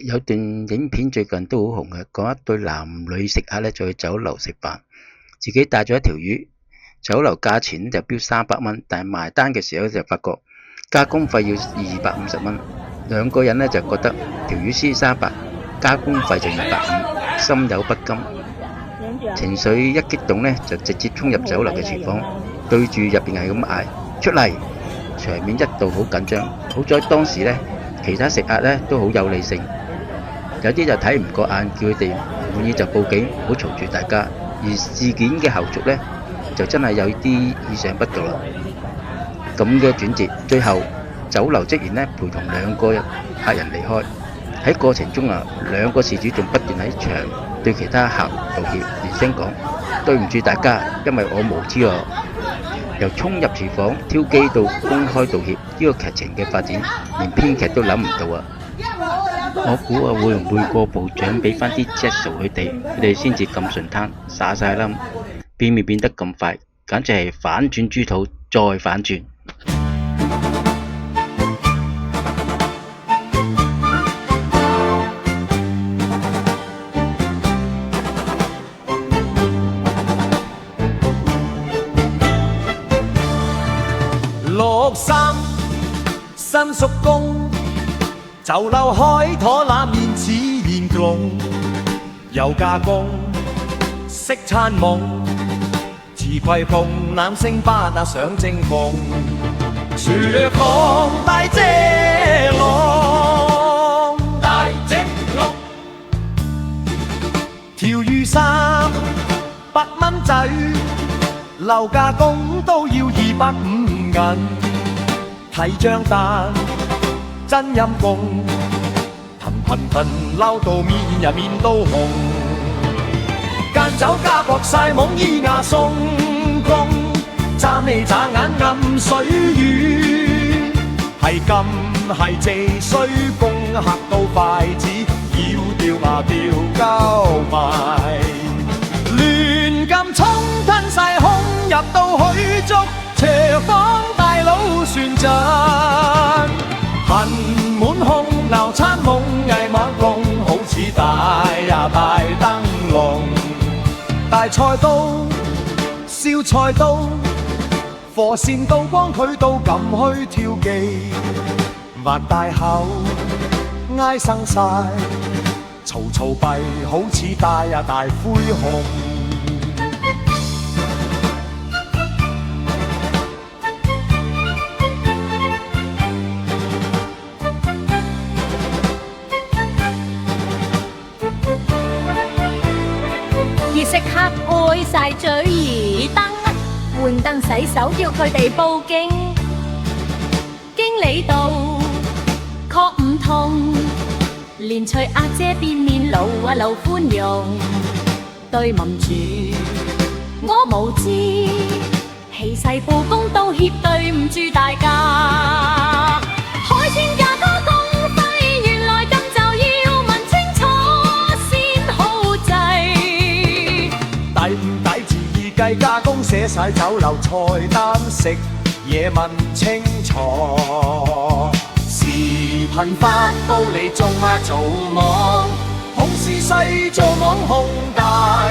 有段影片最近都好紅嘅，講一對男女食客咧就去酒樓食飯，自己帶咗一條魚，酒樓價錢就標300蚊，但係埋單嘅時候就發覺加工費要250蚊，兩個人咧就覺得條魚先300，加工費就250，心有不甘，情緒一激動咧就直接衝入酒樓嘅廚房，對住入邊係咁嗌出嚟，場面一度好緊張。好在當時咧其他食客咧都好有理性，有啲就睇唔過眼，叫佢哋唔滿意就報警，唔好嘈住大家。而事件嘅後續呢，就真係有啲意想不到啦。咁嘅轉折，最後酒樓職員呢陪同兩個客人離開。喺過程中啊，兩個事主仲不斷喺場對其他客道歉，連聲講對唔住大家，因為我無知啊。由衝入廚房挑機到公開道歉，呢個劇情嘅發展連編劇都諗唔到啊！我估啊，會唔會過部長俾翻啲 Jetso 佢哋先至咁順攤灑晒冧，變面變得咁快，簡直係反轉豬肚再反轉。6三新叔公，酒樓開妥那面似面瓏，有加工識餐夢，自攜鳳攬星巴那上正鳳，廚房大遮籠，大遮籠，條魚300蚊仔，留加工都要250銀，睇張單真陰公，騰嬲到面呀面都紅，間酒家搏晒懵依牙送工，眨你眨眼暗水魚，係金係借衰公，嚇到筷子要掉牙掉膠埋，亂咁衝吞晒空入到去捉。廚房大佬算盡，恨滿胸鬧餐夢藝猛龍，好似大呀大燈籠，大菜刀燒菜刀，火線刀光佢都敢去挑技，擘大口挨生晒，嘈閉好似大呀大灰熊。食客愛晒嘴兒燈，換燈洗手叫佢哋報警。經理道確唔同，連隨阿姐變面露啊露寬容。對唔住，我無知，起勢報功道歉，對唔住大家。海鮮價加工費，原來咁就要問清楚先好制。抵唔抵自意計加工寫晒酒樓菜單，食嘢問清楚。視頻發布你仲做網，好時勢做網紅大。